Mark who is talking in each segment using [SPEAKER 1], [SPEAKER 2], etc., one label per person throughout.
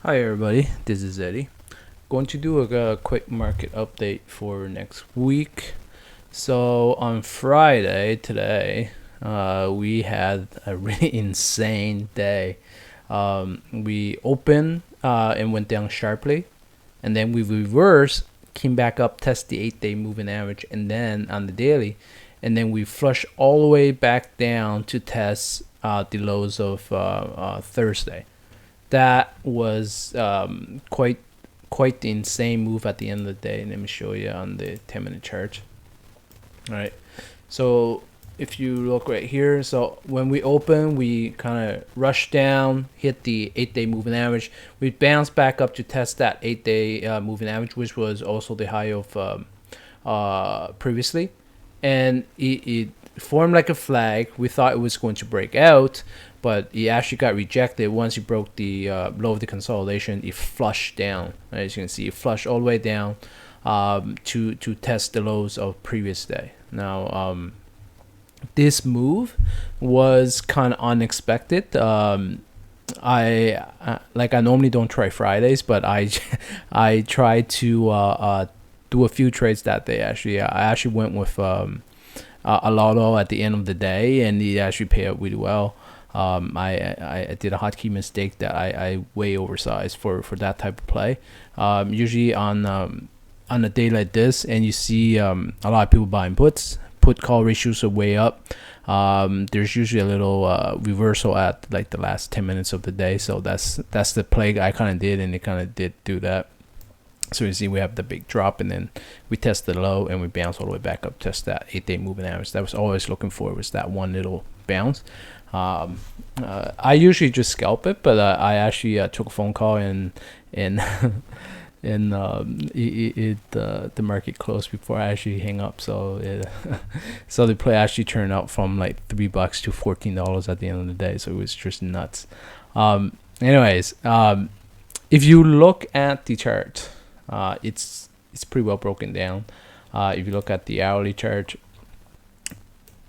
[SPEAKER 1] Hi everybody, this is Eddie. Going to do a quick market update for next week. So on Friday today, we had a really insane day. We opened and went down sharply, and then we reversed, came back up, test the 8-day moving average, and then on the daily, and then we flushed all the way back down to test the lows of Thursday. That was quite the insane move at the end of the day. Let me show you on the 10-minute chart. All right, so if you look right here, so when we open, we kind of rushed down, hit the 8-day moving average. We bounced back up to test that 8-day moving average, which was also the high of previously, and it formed like a flag. We thought it was going to break out, but it actually got rejected. Once it broke the low of the consolidation, it flushed down. As you can see, it flushed all the way down to test the lows of previous day. Now, this move was kind of unexpected. I normally don't try Fridays, but I tried to do a few trades that day. I actually went with a lotto at the end of the day, and it actually paid out really well. I did a hotkey mistake that I way oversized for that type of play. Usually on a day like this, and you see a lot of people buying puts. Put call ratios are way up. There's usually a little reversal at like the last 10 minutes of the day, so that's the play I kind of did, and it kind of did do that. So you see we have the big drop, and then we test the low, and we bounce all the way back up, test that 8-day moving average. That was always looking for, was that one little bounce. I usually just scalp it, but I actually took a phone call and and the market closed before I actually hang up. So so the play actually turned out from like $3 to $14 at the end of the day. So it was just nuts. Anyways, if you look at the chart, it's pretty well broken down. If you look at the hourly chart,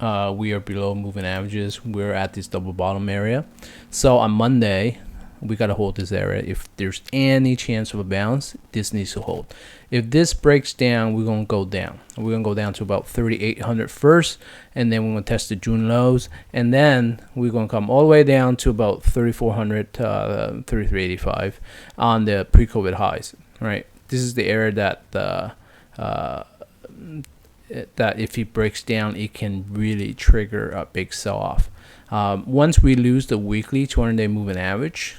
[SPEAKER 1] we are below moving averages. We're at this double bottom area. So on Monday, we got to hold this area. If there's any chance of a bounce, this needs to hold. If this breaks down, we're going to go down. We're going to go down to about 3,800 first, and then we're going to test the June lows, and then we're going to come all the way down to about 3,400 to 3,385 on the pre-COVID highs, right? This is the area that if it breaks down, it can really trigger a big sell-off. Once we lose the weekly 200-day moving average,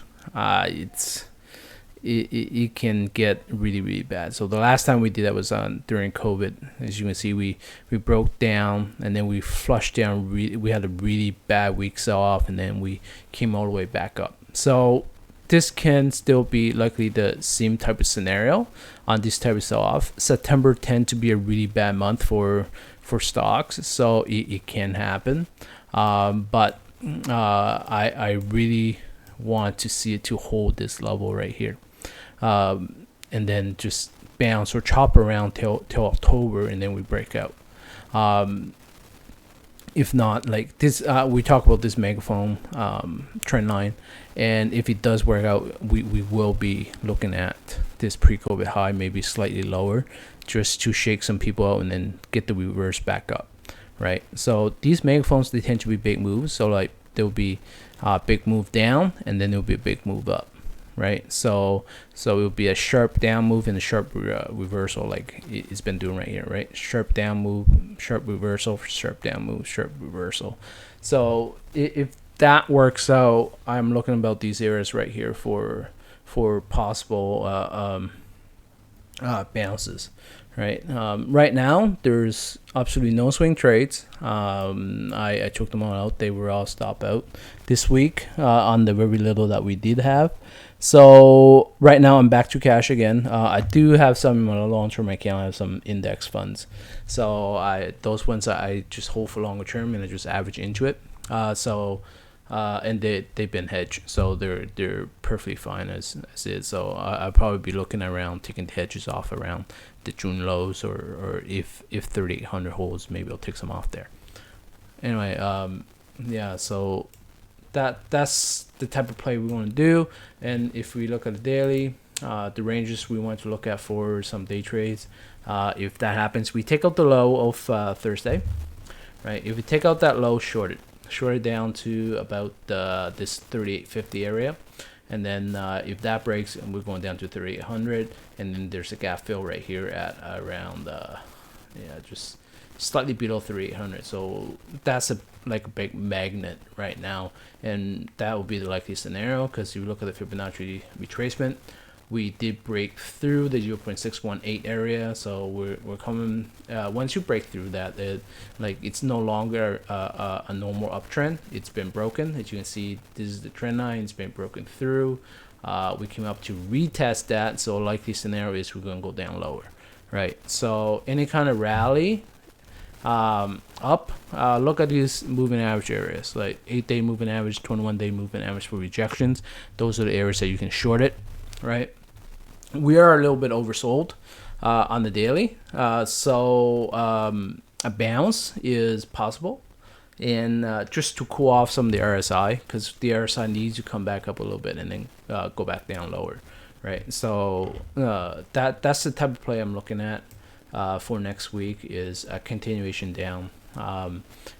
[SPEAKER 1] it can get really bad. So the last time we did that was during COVID. As you can see, we broke down, and then we flushed down. We had a really bad week sell-off, and then we came all the way back up. So this can still be likely the same type of scenario on this type of sell-off. September tend to be a really bad month for stocks, so it can happen. But I really want to see it to hold this level right here, and then just bounce or chop around till October, and then we break out. If not, like this, we talk about this megaphone trend line, and if it does work out, we will be looking at this pre-COVID high, maybe slightly lower, just to shake some people out and then get the reverse back up, right? So these megaphones, they tend to be big moves. So like there will be a big move down, and then there will be a big move up, right? So it will be a sharp down move and a sharp reversal, like it's been doing right here, right? Sharp down move, sharp reversal, sharp down move, sharp reversal. So if that works out, I'm looking about these areas right here for possible bounces, right? Right now, there's absolutely no swing trades. I took them all out. They were all stop out this week on the very little that we did have. So right now, I'm back to cash again. I do have some in my long-term account. I have some index funds. So those ones I just hold for longer term, and I just average into it. And they've been hedged, so they're perfectly fine as is. So I'll probably be looking around taking the hedges off around the June lows, or if 3,800 holds, maybe I'll take some off there. Anyway, yeah. So that's the type of play we want to do. And if we look at the daily, the ranges we want to look at for some day trades, if that happens, we take out the low of Thursday, right? If we take out that low, short it down to about this 3850 area, and then if that breaks, and we're going down to 3800, and then there's a gap fill right here at around just slightly below 3800. So that's like a big magnet right now, and that will be the likely scenario, because if you look at the Fibonacci retracement, we did break through the 0.618 area, so we're coming. Once you break through that, it's no longer a normal uptrend. It's been broken. As you can see, this is the trend line. It's been broken through. We came up to retest that, so likely scenario is we're going to go down lower, right? So any kind of rally up, look at these moving average areas, like 8-day moving average, 21-day moving average for rejections. Those are the areas that you can short it, right? We are a little bit oversold on the daily, so a bounce is possible, and just to cool off some of the RSI, because the RSI needs to come back up a little bit and then go back down lower, right? So that's the type of play I'm looking at for next week, is a continuation down.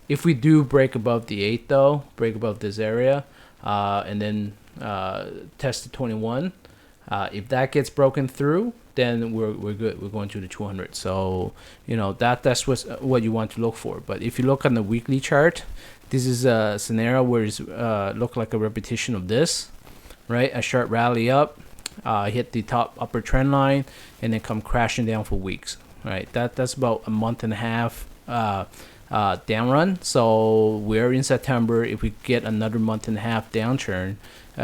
[SPEAKER 1] If we do break above the 8, though, break above this area, and then test the 21, if that gets broken through, then we're good. We're going to the 200. So that's what you want to look for. But if you look on the weekly chart, this is a scenario where it's look like a repetition of this, right? A sharp rally up, hit the top upper trend line, and then come crashing down for weeks, right? That's about a month and a half down run. So we're in September. If we get another month and a half downturn,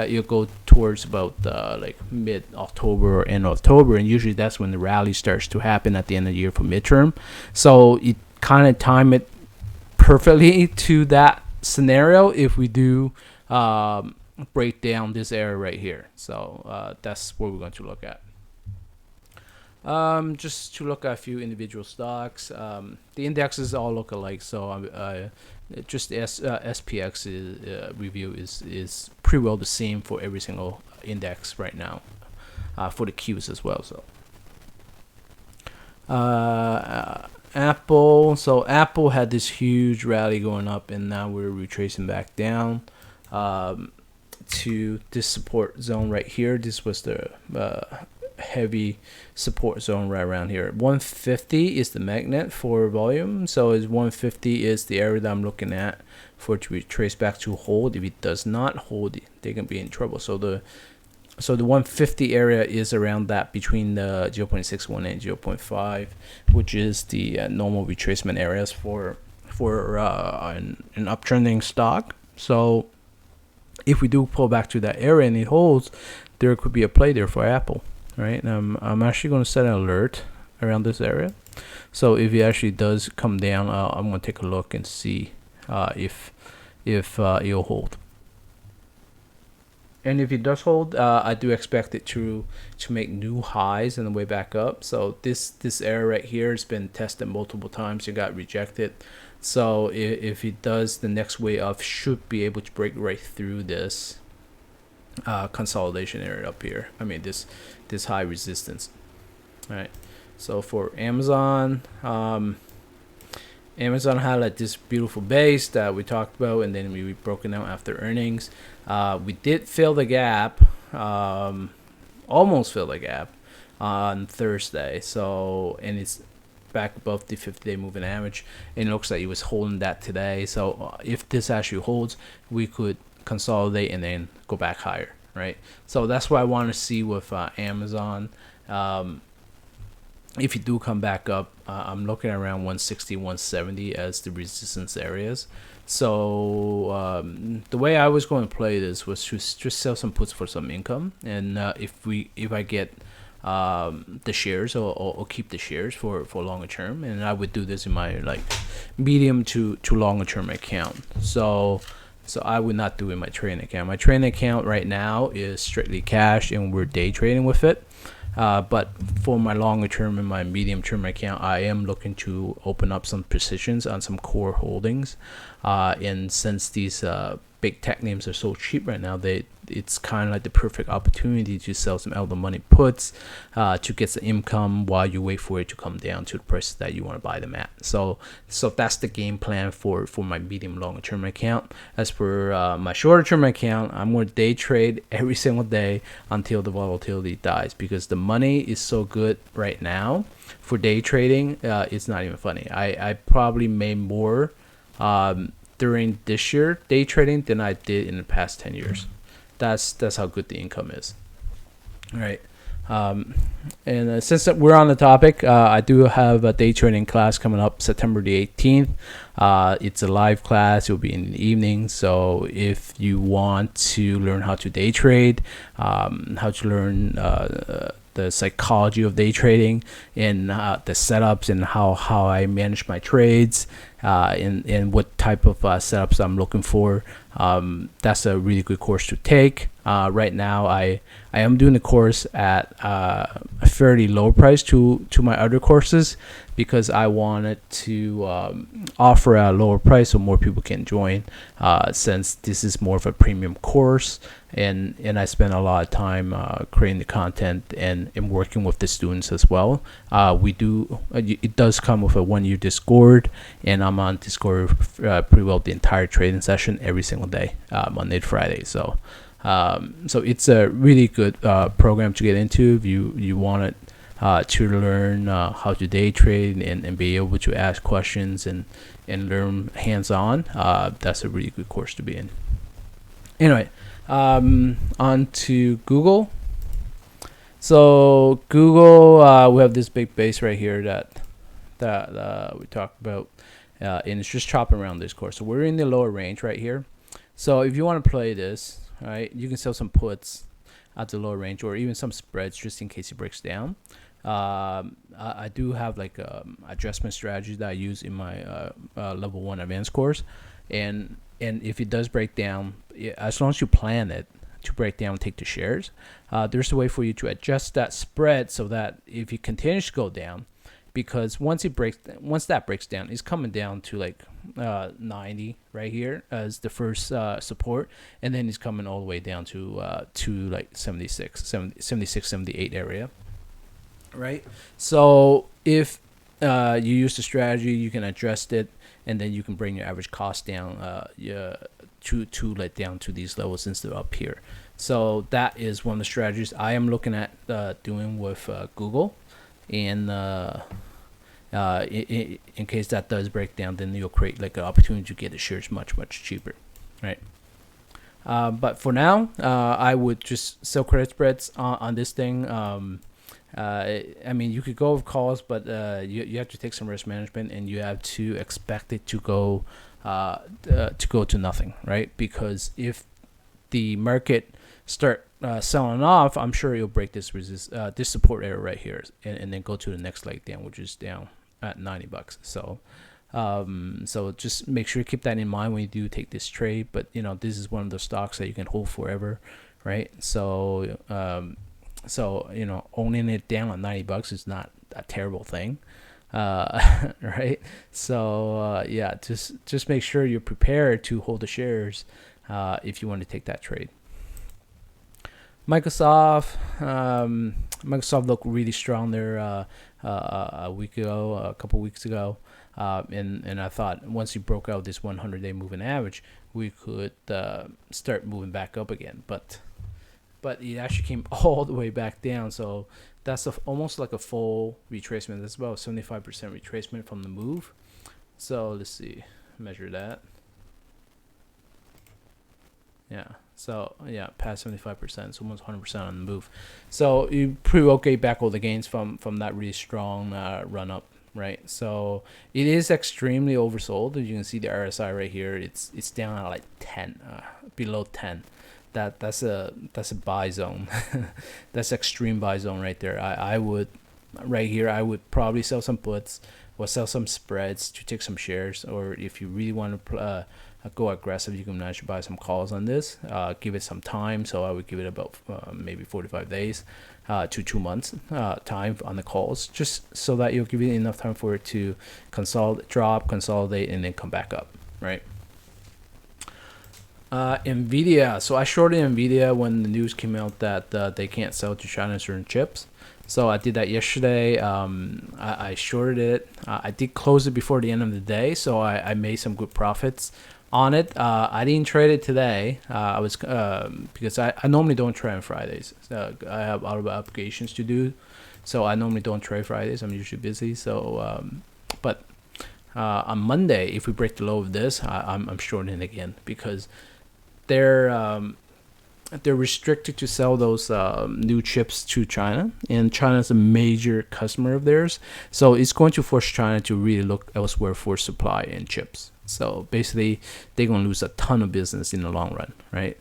[SPEAKER 1] you'll go towards about like mid-October or end of October, and usually that's when the rally starts to happen at the end of the year for midterm. So you kind of time it perfectly to that scenario if we do break down this area right here. So that's what we're going to look at. Just to look at a few individual stocks. The indexes all look alike, so just the SPX review is pretty well the same for every single index right now, for the Qs as well. So Apple. So Apple had this huge rally going up, and now we're retracing back down to this support zone right here. This was the heavy support zone right around here. 150 is the magnet for volume, so 150 is the area that I'm looking at for it to retrace back to hold. If it does not hold, they can be in trouble. So the 150 area is around that, between the 0.61 and 0.5, which is the normal retracement areas for an uptrending stock. So if we do pull back to that area and it holds, there could be a play there for Apple, right? I'm actually going to set an alert around this area. So if it actually does come down, I'm going to take a look and see if it'll hold. And if it does hold, I do expect it to make new highs on the way back up. So this area right here has been tested multiple times. It got rejected. So if it does, the next way up should be able to break right through this consolidation area up here. I mean this high resistance. All right. So for Amazon, Amazon had like this beautiful base that we talked about, and then we broke it out after earnings. We did fill the gap, almost fill the gap on Thursday. So, and it's back above the 50-day moving average, and it looks like it was holding that today. So if this actually holds, we could consolidate and then go back higher, right? So that's what I want to see with Amazon. If you do come back up, I'm looking around 160, 170 as the resistance areas. So the way I was going to play this was to just sell some puts for some income, and if I get the shares, or keep the shares for longer term, and I would do this in my like medium to longer term account. So I would not do it in my trading account. My trading account right now is strictly cash, and we're day trading with it. But for my longer term and my medium term account, I am looking to open up some positions on some core holdings. And since these big tech names are so cheap right now, it's kind of like the perfect opportunity to sell some out of the money puts to get some income while you wait for it to come down to the price that you want to buy them at. So that's the game plan for my medium long term account. As for my shorter term account, I'm going to day trade every single day until the volatility dies, because the money is so good right now for day trading. It's not even funny. I probably made more during this year day trading than I did in the past 10 years. That's how good the income is. All right. And since we're on the topic, I do have a day trading class coming up September the 18th. It's a live class. It will be in the evening. So if you want to learn how to day trade, how to learn the psychology of day trading, and the setups, and how I manage my trades, and what type of setups I'm looking for, that's a really good course to take. Right now, I am doing the course at a fairly low price to my other courses, because I wanted to offer a lower price so more people can join, since this is more of a premium course, and I spend a lot of time creating the content and working with the students as well. It does come with a 1-year Discord, and I'm on Discord pretty well the entire trading session every single day, Monday to Friday. So it's a really good program to get into if you want it to learn how to day trade and be able to ask questions and learn hands-on. That's a really good course to be in. Anyway, on to Google. So Google, we have this big base right here that we talked about, and it's just chopping around this course. So we're in the lower range right here. So if you want to play this, right, you can sell some puts at the lower range, or even some spreads just in case it breaks down. I do have like adjustment strategies that I use in my level 1 advanced course, and if it does break down, as long as you plan it to break down and take the shares, there's a way for you to adjust that spread so that if it continues to go down, because once that breaks down, it's coming down to like 90 right here as the first support, and then it's coming all the way down to like 76, 78 area, right? So if you use the strategy, you can adjust it, and then you can bring your average cost down to let down to these levels instead of up here. So that is one of the strategies I am looking at doing with Google. And in case that does break down, then you'll create like an opportunity to get the shares much cheaper, right? But for now, I would just sell credit spreads on this thing. I mean, you could go with calls, but you have to take some risk management, and you have to expect it to go to nothing, right? Because if the market start selling off, I'm sure you'll break this support area right here, and then go to the next leg down, which is down at $90. So just make sure you keep that in mind when you do take this trade. But this is one of the stocks that you can hold forever, right? So owning it down at $90 is not a terrible thing, right? So just make sure you're prepared to hold the shares if you want to take that trade. Microsoft looked really strong there a couple weeks ago, and I thought once you broke out this 100-day moving average, we could start moving back up again. But it actually came all the way back down. So that's almost like a full retracement. That's about 75% retracement from the move. So let's see, measure that. Yeah. So past 75%, so almost 100% on the move. So you pretty well get back all the gains from that really strong run up, right? So it is extremely oversold. As you can see the RSI right here, it's down at like 10, below 10. That's a buy zone. That's extreme buy zone right there. I would probably sell some puts or sell some spreads to take some shares, or if you really want to go aggressive, you can actually buy some calls on this. Give it some time. So I would give it about maybe 45 days to 2 months time on the calls, just so that you'll give it enough time for it to consolidate, and then come back up, right? NVDA. So I shorted NVDA when the news came out that they can't sell to China certain chips. So I did that yesterday. I shorted it. I did close it before the end of the day, so I made some good profits on it. I didn't trade it today. I was because I normally don't trade on Fridays. I have a lot of obligations to do, so I normally don't trade Fridays. I'm usually busy. So, but on Monday, if we break the low of this, I'm shorting again because they're restricted to sell those new chips to China, and China is a major customer of theirs. So it's going to force China to really look elsewhere for supply and chips. So basically, they're going to lose a ton of business in the long run, right?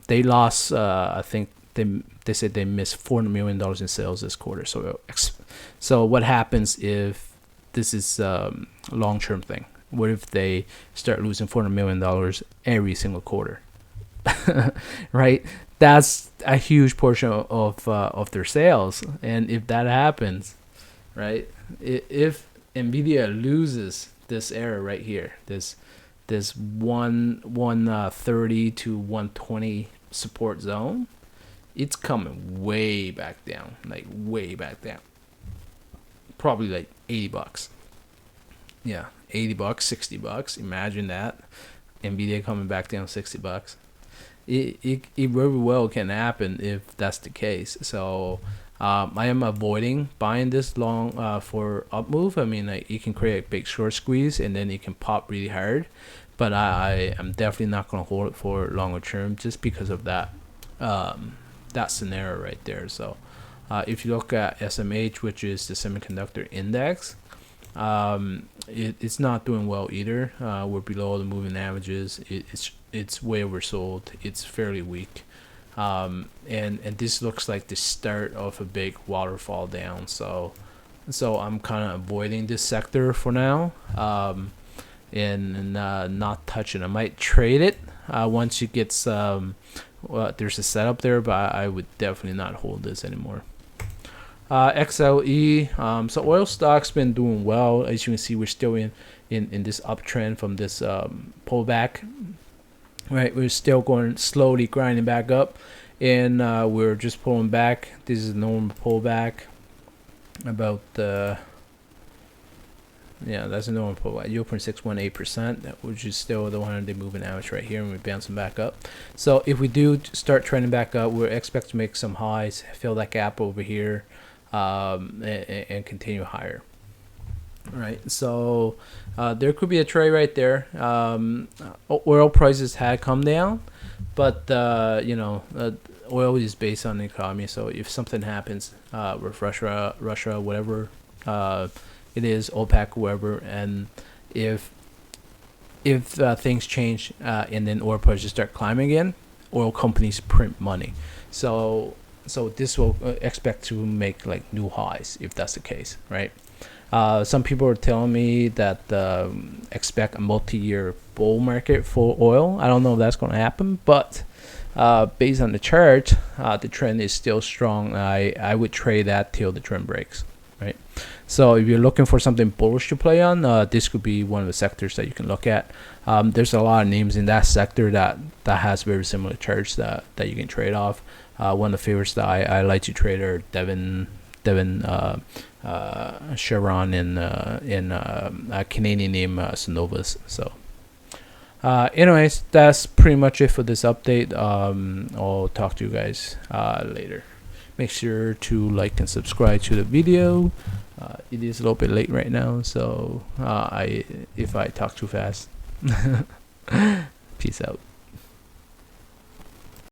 [SPEAKER 1] They lost, I think they said they missed $400 million in sales this quarter. So what happens if this is a long-term thing? What if they start losing $400 million every single quarter? Right, that's a huge portion of their sales, and if that happens, right, if NVIDIA loses this area right here, this 130 to 120 support zone, it's coming way back down, like way back down, probably like $80. Yeah, $80, $60. Imagine that, NVIDIA coming back down $60. It very well can happen if that's the case. So I am avoiding buying this long for up move. I mean, like, it can create a big short squeeze and then it can pop really hard, but I am definitely not going to hold it for longer term just because of that that scenario right there. So if you look at SMH, which is the semiconductor index, it's not doing well either. We're below the moving averages. It's way oversold. It's fairly weak, and this looks like the start of a big waterfall down. So I'm kind of avoiding this sector for now, and not touching. I might trade it once it gets there's a setup there, but I would definitely not hold this anymore. XLE, so oil stock's been doing well. As you can see, we're still in this uptrend from this pullback, right? We're still going slowly grinding back up, and we're just pulling back. This is a normal pullback, about yeah, that's a normal pullback, 0.618%, which is still the 100-day moving average right here, and we're bouncing back up. So if we do start trending back up, we're expect to make some highs, fill that gap over here, and continue higher. Right, so there could be a trade right there. Oil prices had come down, but oil is based on the economy. So if something happens with Russia, whatever it is, OPEC, whoever, and if things change and then oil prices start climbing again, oil companies print money. So this will expect to make like new highs if that's the case, right? Some people are telling me that expect a multi-year bull market for oil. I don't know if that's going to happen, but based on the chart, the trend is still strong. I would trade that till the trend breaks, right? So if you're looking for something bullish to play on, this could be one of the sectors that you can look at. There's a lot of names in that sector that has very similar charts that you can trade off. One of the favorites that I like to trade are Devon, Chevron, and a Canadian name, Synovus. So anyways, that's pretty much it for this update. I'll talk to you guys later. Make sure to like and subscribe to the video. It is a little bit late right now, so if I talk too fast. Peace out.